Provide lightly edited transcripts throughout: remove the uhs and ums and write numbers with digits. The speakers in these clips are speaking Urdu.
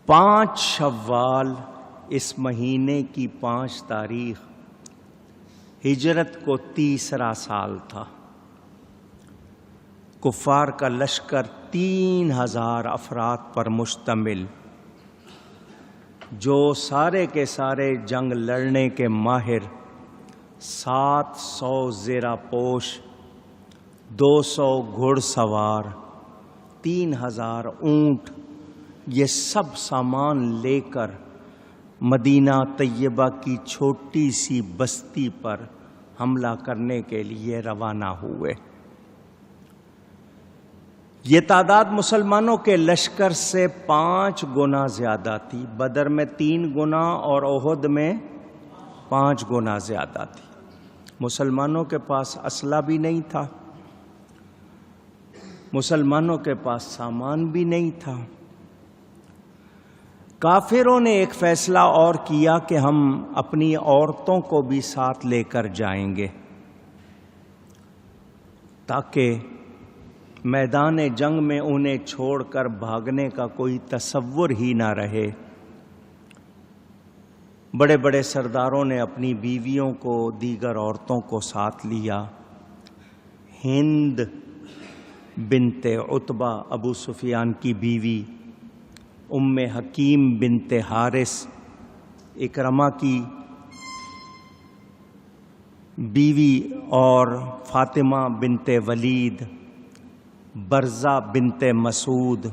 5 شوال اس مہینے کی 5 تاریخ ہجرت کو 3را سال تھا۔ کفار کا لشکر 3000 افراد پر مشتمل، جو سارے کے سارے جنگ لڑنے کے ماہر، 700 زیرہ پوش، 200 گھڑ سوار، 3000 اونٹ، یہ سب سامان لے کر مدینہ طیبہ کی چھوٹی سی بستی پر حملہ کرنے کے لیے روانہ ہوئے۔ یہ تعداد مسلمانوں کے لشکر سے 5 گنا زیادہ تھی۔ بدر میں 3 گنا اور احد میں 5 گنا زیادہ تھی۔ مسلمانوں کے پاس اسلحہ بھی نہیں تھا، مسلمانوں کے پاس سامان بھی نہیں تھا۔ کافروں نے ایک فیصلہ اور کیا کہ ہم اپنی عورتوں کو بھی ساتھ لے کر جائیں گے، تاکہ میدان جنگ میں انہیں چھوڑ کر بھاگنے کا کوئی تصور ہی نہ رہے۔ بڑے بڑے سرداروں نے اپنی بیویوں کو، دیگر عورتوں کو ساتھ لیا۔ ہند بنت عتبہ ابو سفیان کی بیوی، ام حکیم بنت حارث اکرمہ کی بیوی، اور فاطمہ بنت ولید، برزہ بنت مسعود،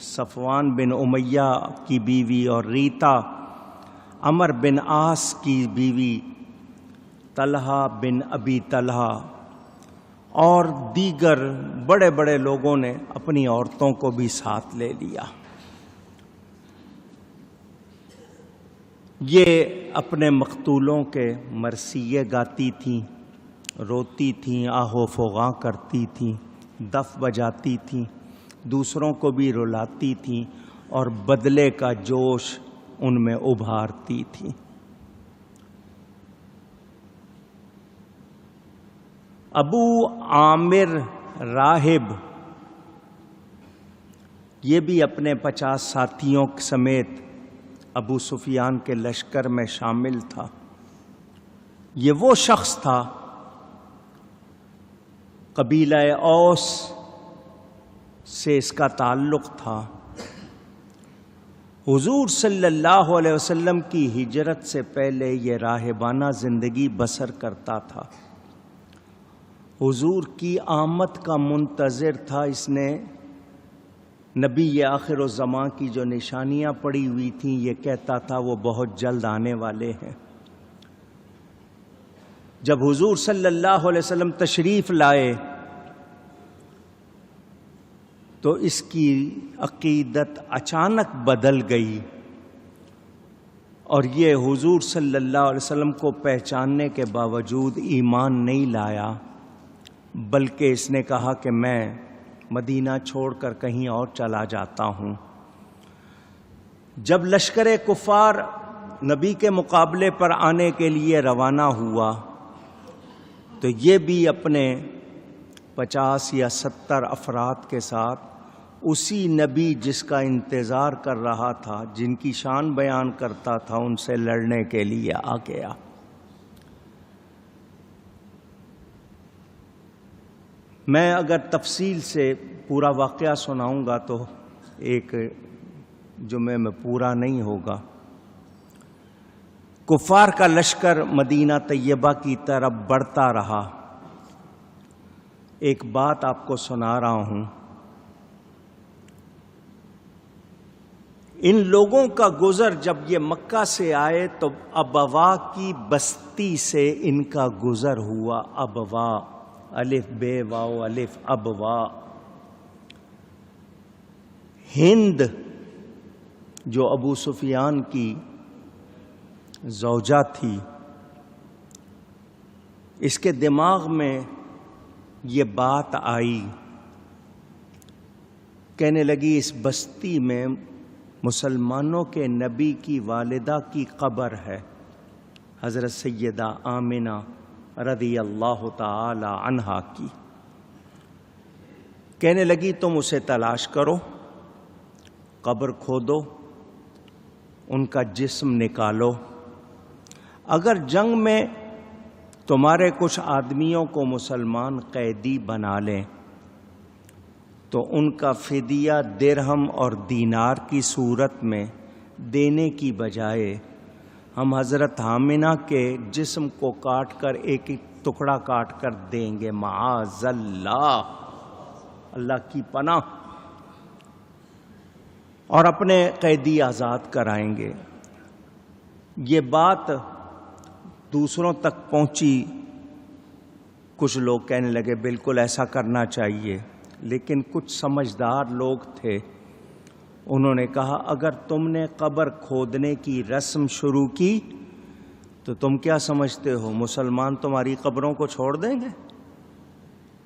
صفوان بن امیہ کی بیوی، اور ریتا عمر بن عاص کی بیوی، طلحہ بن ابی طلحہ، اور دیگر بڑے بڑے لوگوں نے اپنی عورتوں کو بھی ساتھ لے لیا۔ یہ اپنے مقتولوں کے مرثیے گاتی تھیں، روتی تھیں، آہ و فغاں کرتی تھیں، دف بجاتی تھیں، دوسروں کو بھی رلاتی تھیں، اور بدلے کا جوش ان میں ابھارتی تھیں۔ ابو عامر راہب یہ بھی اپنے 50 ساتھیوں سمیت ابو سفیان کے لشکر میں شامل تھا۔ یہ وہ شخص تھا، قبیلہ اوس سے اس کا تعلق تھا۔ حضور صلی اللہ علیہ وسلم کی ہجرت سے پہلے یہ راہبانہ زندگی بسر کرتا تھا۔ حضور کی آمد کا منتظر تھا۔ اس نے نبی آخر الزمان کی جو نشانیاں پڑی ہوئی تھیں، یہ کہتا تھا وہ بہت جلد آنے والے ہیں۔ جب حضور صلی اللہ علیہ وسلم تشریف لائے تو اس کی عقیدت اچانک بدل گئی، اور یہ حضور صلی اللہ علیہ وسلم کو پہچاننے کے باوجود ایمان نہیں لایا، بلکہ اس نے کہا کہ میں مدینہ چھوڑ کر کہیں اور چلا جاتا ہوں۔ جب لشکر کفار نبی کے مقابلے پر آنے کے لیے روانہ ہوا تو یہ بھی اپنے 50 یا 70 افراد کے ساتھ اسی نبی جس کا انتظار کر رہا تھا، جن کی شان بیان کرتا تھا، ان سے لڑنے کے لیے آ گیا۔ میں اگر تفصیل سے پورا واقعہ سناؤں گا تو ایک جمعے میں پورا نہیں ہوگا۔ کفار کا لشکر مدینہ طیبہ کی طرف بڑھتا رہا۔ ایک بات آپ کو سنا رہا ہوں۔ ان لوگوں کا گزر، جب یہ مکہ سے آئے تو ابوا کی بستی سے ان کا گزر ہوا۔ ابوا، الف بے واو الف، ابوا۔ ہند جو ابو سفیان کی زوجہ تھی، اس کے دماغ میں یہ بات آئی، کہنے لگی اس بستی میں مسلمانوں کے نبی کی والدہ کی قبر ہے، حضرت سیدہ آمنہ رضی اللہ تعالی عنہا کی۔ کہنے لگی تم اسے تلاش کرو، قبر کھودو، ان کا جسم نکالو۔ اگر جنگ میں تمہارے کچھ آدمیوں کو مسلمان قیدی بنا لیں تو ان کا فدیہ درہم اور دینار کی صورت میں دینے کی بجائے ہم حضرت آمنہ کے جسم کو کاٹ کر ایک ایک ٹکڑا کاٹ کر دیں گے، معاذ اللہ، اللہ کی پناہ، اور اپنے قیدی آزاد کرائیں گے۔ یہ بات دوسروں تک پہنچی، کچھ لوگ کہنے لگے بالکل ایسا کرنا چاہیے، لیکن کچھ سمجھدار لوگ تھے، انہوں نے کہا اگر تم نے قبر کھودنے کی رسم شروع کی تو تم کیا سمجھتے ہو مسلمان تمہاری قبروں کو چھوڑ دیں گے؟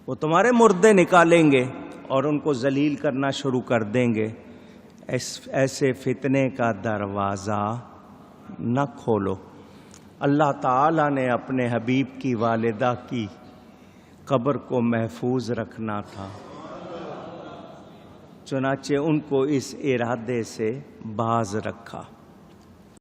وہ تمہارے مردے نکالیں گے اور ان کو ذلیل کرنا شروع کر دیں گے۔ ایسے فتنے کا دروازہ نہ کھولو۔ اللہ تعالیٰ نے اپنے حبیب کی والدہ کی قبر کو محفوظ رکھنا تھا، چنانچہ ان کو اس ارادے سے باز رکھا۔